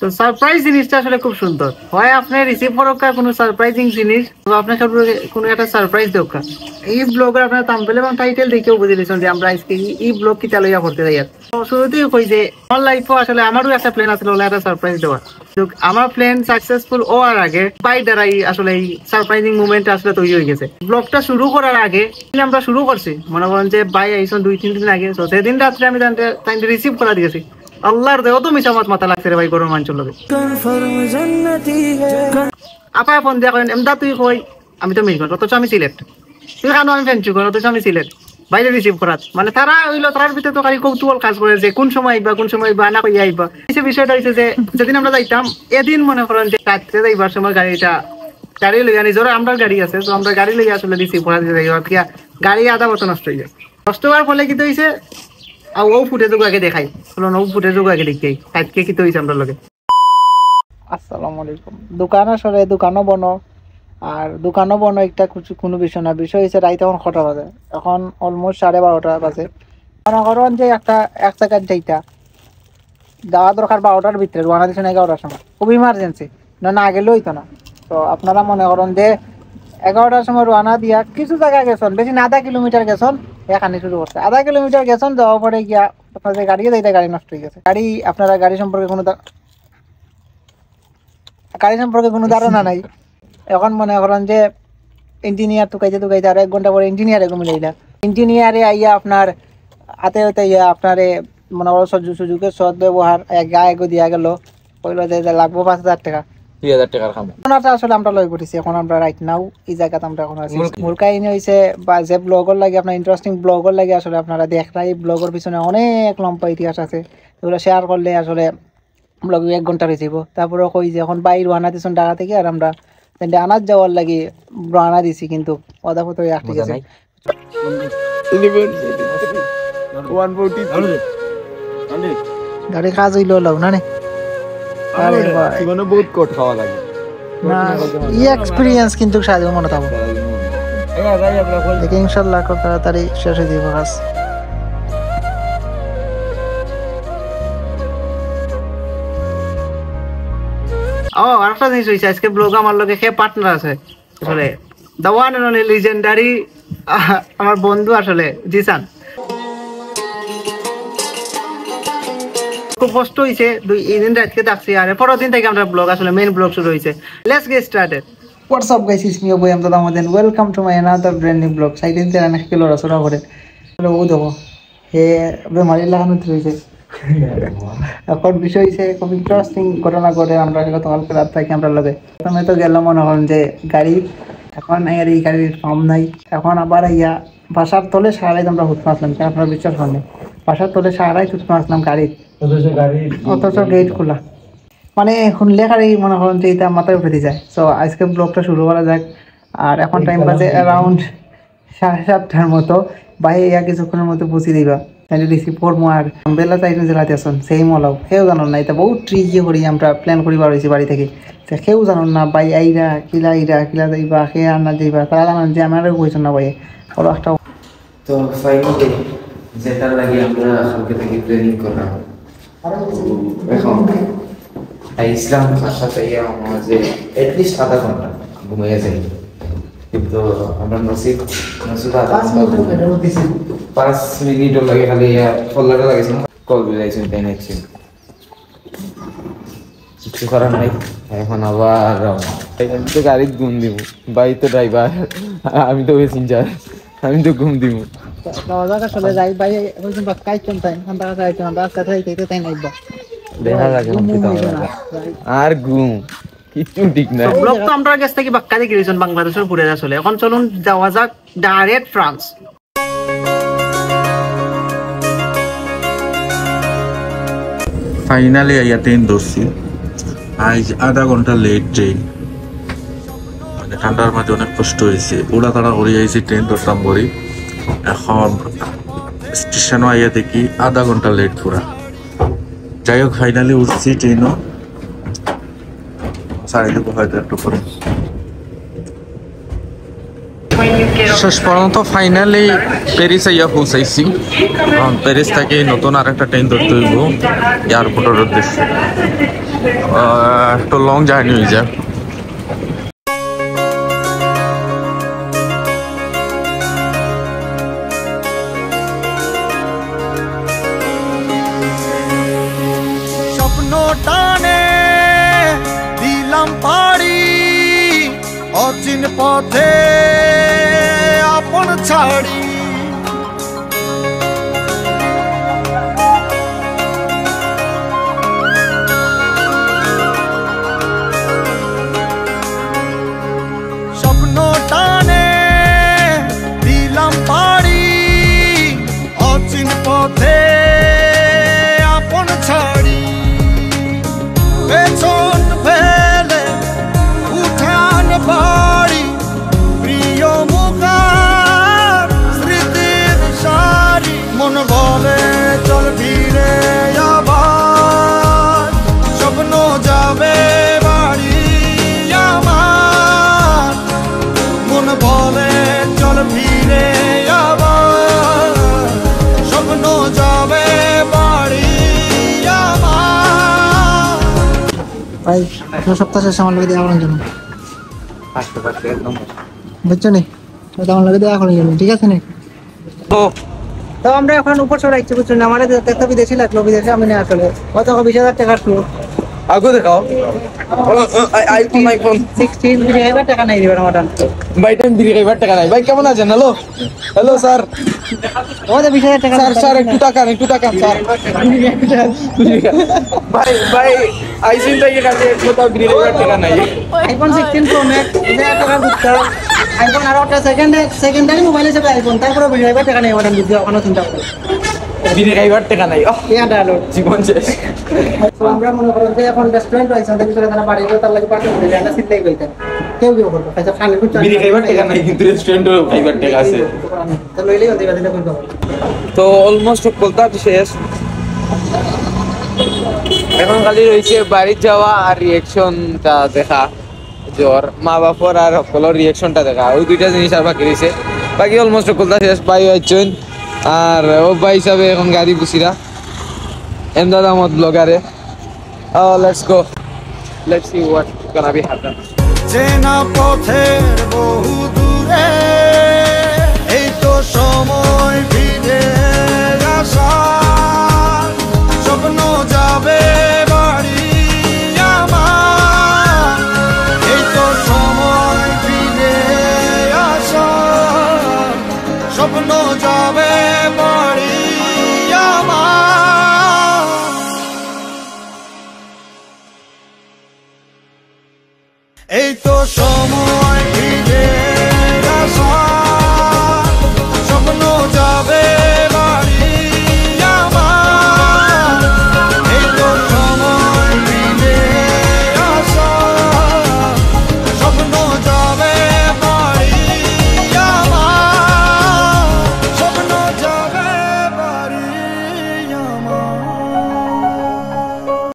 তো সারপ্রাইজ জিনিসটা আসলে খুব সুন্দর হয়। আপনি রিসিভ করোকা কোনো সারপ্রাইজিং জিনিস, আপনার কোনো একটা সারপ্রাইজ দরকার। এই ব্লগের আপনার থাম্বনেল এবং টাইটেল দেখেও বুঝে দিয়েছেন যে আমরা আজকে এই ব্লগ কি চালইয়া করতে যাই। শুরুতেই কই যে আমার লাইফও আসলে আমারও একটা প্ল্যান আসলে ওলা একটা সারপ্রাইজ দেওয়া। তো আমার প্ল্যান সাকসেসফুল হওয়ার আগে বাই দ্বারাই আসলে এই সারপ্রাইজিং মুভমেন্ট আসলে তৈরি হয়ে গেছে। ব্লগটা শুরু করার আগে আমরা শুরু করছি, মনে করেন যে বাই আইসন 2-3 দিন আগে। তো সেদিন রাত্রে আমি তাই রিসিভ করা দিয়েছি। আল্লাহর দেও তো মিশা মাথা লাগছে রে ভাই গরম মাঞ্চল লগে। আপা ফোন দিয়া করেন এমদা তুই কই, আমি তো মিশগঞ্জ অথচ আমি সিলেট। তুই কেন আমি ফেঞ্চু কর অথচ আমি সিলেট। বাইরে রিসিভ করাত মানে তারা হইলো তার ভিতরে তো খালি কৌতূহল কাজ করে যে কোন সময় আইবা কোন সময় আইবা না কই আইবা। এই বিষয়টা হইছে যে যেদিন আমরা যাইতাম এদিন মনে করেন যে রাত্রে যাইবার সময় গাড়ি লইয়া নিজের আমরা গাড়ি আছে, তো আমরা গাড়ি লইয়া আসলে রিসিভ করা দিতে যাই। গাড়ি আধা বছর নষ্ট হয়ে যায়। নষ্ট হওয়ার ফলে কি হয়েছে ও ফুটেজ আগে দেখাই ও ফুটেজ আগে দেখতেই আজকে কি হয়েছে আমরা লগে। আসসালামু আলাইকুম। দোকান আসলে দোকানও বনো আর দোকানও বনো একটা কোনো বিষয় না। বিষয় হচ্ছে রাইতে এখন 6টা বাজে, এখন অলমোস্ট 12:30 বাজে। মনে করেন যে এক জায়গায় যাওয়া দরকার 12টার ভিতরে, রোয়ানা দিচ্ছেন 11টার সময়, খুব ইমার্জেন্সি না গেলেও হইতো না। তো আপনারা মনে করেন যে 11টার সময় রোয়ানা দিয়া কিছু জায়গা গেছেন, বেশি না 0.5 কিলোমিটার গেছেন, এখানে শুরু করছে। 0.5 কিলোমিটার গেছেন, যাওয়ার পরে গিয়া আপনাদের গাড়িও যাইতে গাড়ি নষ্ট হয়ে গেছে। আপনারা গাড়ি সম্পর্কে কোনো ধারণা নাই। এখন মনে করেন যে ইঞ্জিনিয়ার টুকাইতে আরো 1 ঘন্টা পরে ইঞ্জিনিয়ারে ঘুমিয়ে ইঞ্জিনিয়ারে আইয়া আপনার হাতে ইয়া আপনারে মনে করো সুযোগের সৎ ব্যবহার গায়ে দিয়া গেল, কইলো যে লাগবো 5,000 টাকা 3,000 টাকার খাম। আসলে আমরা লই পড়েছি। এখন আমরা রাইট নাও এই জায়গাতে আমরা এখন আছি। মূল কাহিনী হয়েছে বা যে ব্লগর লাগে আপনার ইন্টারেস্টিং ব্লগর লাগে আসলে আপনারা দেখরা এই ব্লগের পিছনে অনেক লম্বা ইতিহাস আছে, এগুলো শেয়ার করলে আসলে ব্লগ 1 ঘন্টা হয়ে যাব। তারপরে কই যে এখন বাইর রওনা দিছেন ঢাকা থেকে, আর আমরা আনাজ যাওয়ার লাগি রওনা দিছি, কিন্তু অদাপত আটকে গেছে। গাড়ি কাজ হইলো লাভ না নে জীবনে বহুত কোট খাওয়া লাগে না, এই এক্সপেরিয়েন্স কিন্তু সাথে মনে থাকবে। দেখি ইনশাআল্লাহ খুব তাড়াতাড়ি শেষ হয়ে যাবে কাজ। আরেকটা জিনিস হয়েছে, আজকে ব্লগ আমার লগে সে পার্টনার আছে আসলে the one and only legendary আমার বন্ধু আসলে জিসান। খুব কষ্ট হয়েছে এই দিন রাতকে থাকছি, আর পরের দিন থেকে আমরা ব্লগ আসলে মেইন ব্লগ শুরু হয়েছে। Let's get started. What's up guys, it's me অবয় Amdad Ahmed. Welcome to my another brand new blog. সাইডেন তেরা নাকি কিলো রসনা করে ও দেখো হে বেমারি লাগানো হয়েছে। এখন বিষয় হয়েছে খুব ইন্টারেস্টিং ঘটনা ঘটে। আমরা গতকালকে রাত থেকে আমরা লগে প্রথমে তো গেলাম মনে হন যে গাড়ি, এখন আর এই গাড়ির পাম্প নাই। এখন আবার ইয়া বাসার তলে সারাই আমরা হুট মারলাম, আপনারা বিশ্বাস করেন বাসার তলে সারাই হুট মারলাম গাড়ির, অথচ গেট খোলা। মানে শুনলে গাড়ি মনে করেন যে এটা মাথায় উঠে যায়। সো আজকে ব্লগটা শুরু করা যাক। আর এখন টাইম বাজে অ্যারাউন্ড 7:30টার মতো। বাইরে ইয়া কিছুক্ষণের মতো বুঝিয়ে দিবা রিসিভ করবো। আর বেলা চাইছেন জেলাতে আসুন সেই মলাও সেও জানুন না, এটা বহুত ট্রিজি করি আমরা প্ল্যান করি বার হয়েছি বাড়ি থেকে। সেও জানুন না বাই আইরা কিলা যাইবা সে আর না যাইবা, তারা জানান যে আমারও কইছেন না ভাই ওরা একটা। তো ফাইনালি যেটার লাগে আমরা কালকে থেকে প্ল্যানিং করলাম, এখন ইসলাম সাথে যে এটলিস্ট আধা ঘন্টা ঘুমিয়ে যাই, কিন্তু আমরা নসিব 5 মিনিটও লাগে খালি ফল্লাটা লাগেছে কল বিলাইছেন তাই নাইছে কিছু করার নাই। এখন আবার তো গাড়ির ঘুম দিব, বাই তো ড্রাইভার, আমি তো প্যাসেঞ্জার, আমি তো ঘুম দিব। আসলে যাই ভাই কাইছেন তাই আমরা যাইতে আমরা সাথে যাইতে তাই নাইবা দেখা লাগে আর ঘুম কিছু ঠিক না। ব্লগ তো আমরা কাছ থেকে বাক্কা দেখে গেছেন বাংলাদেশের ঘুরে আসলে। এখন চলুন যাওয়া যাক ডাইরেক্ট ফ্রান্স। ফাইনালি আইয়া ট্রেন ধরছি, আজ আধা ঘন্টা লেট ট্রেন। মানে ঠান্ডার মাঝে অনেক কষ্ট হয়েছে, ওড়া তাড়া করে আইছি ট্রেন ধরতাম বলি। এখন স্টেশনও আইয়া দেখি আধা ঘন্টা লেট পুরা। যাই হোক ফাইনালি উঠছি ট্রেনও, সাড়ে দেবো হয়তো একটু করে। শেষ পর্যন্ত ফাইনালি প্যারিস আইয়া পৌঁছাইছি। প্যারিস থেকে নতুন আর একটা ট্রেন ধরতে হইব এয়ারপোর্টের উদ্দেশ্যে। একটু লং জার্নি হয়ে যায়। স্বপ্ন টানে দিলাম পাড়ি অচিন পথে আপন ছাড়ি স্বপ্ন টানে দিলাম পাড়ি অচিন পথে আপন ছাড়ি পেছন ফেলে উঠান বাড়ি প্রিয় মুখার স্মৃতির সারি মন বলে চল ফিরে আবার স্বপ্ন যাবে বাড়ি আমার মন বলে চল ফিরে আবার স্বপ্ন যাবে বাড়ি আমার ভাই সপ্তাহ শেষে আমার লোকে দেখা করার জন্য বুঝছো নি আমার লোকে দেখা করার জন্য ঠিক আছে নি তো আমরা এখন উপর চলে আসছি বুঝছো না আমাদের দেখতে বিদেশি লাগলো বিদেশে আমি না আসলে কত 20,000 টাকা আসলো আগো দেখাও আইফোন 16 20,000 টাকা নাই দিবেন আমার ভাই টাইম দিকে এবার টাকা নাই ভাই কেমন আছেন হ্যালো হ্যালো স্যার ওদের 20,000 টাকা স্যার স্যার একটু টাকা স্যার ভাই ভাই আইসিন থেকে কাছে কোথাও দিকে এবার টাকা নাই আইফোন 16 প্রো ম্যাক্স 2000 টাকা দিতে আইফোন আর একটা সেকেন্ডারি মোবাইল হিসেবে আইফোন তারপরে 20,000 টাকা নেই ওটা দিতে ওখানে চিন্তা করো দিনে এবার টাকা নাই ইয়া ডালো জীবন শেষ তো আমরা মনে করো যে এখন রেস্টুরেন্ট হইছে ওদের ভিতরে তারা বাড়ি গিয়ে তার লাগে পার্টি করে আমরা সিটলাই কইতে কেউ কেউ করবে পয়সা খানে কিছু দিনে এবার টাকা নাই কিন্তু রেস্টুরেন্টে এবার টাকা আছে তো লইলেই ওদের বাড়িতে কইতে তো অলমোস্ট কলতা শেষ এখন খালি রয়েছে বাড়ি যাওয়া আর রিয়েকশনটা দেখা জ্বর মা বাপর আর সকলের রিয়েকশনটা দেখা ওই দুইটা জিনিস আর বাকি রয়েছে বাকি অলমোস্ট কলতা শেষ পাই হচ্ছেন আর ও ভাই হিসাবে এখন গাড়ি বুসিরা এমদাদ আহমদ ব্লগারে let's go let's see what gonna be happen চেনা পথের বহু দূরে এই তো সময় ফিরে আসার স্বপ্ন যাবে বাড়ি আমার এই তো সময় ফিরে আসার স্বপ্ন যাবে বাড়ি আমার এই তো সময়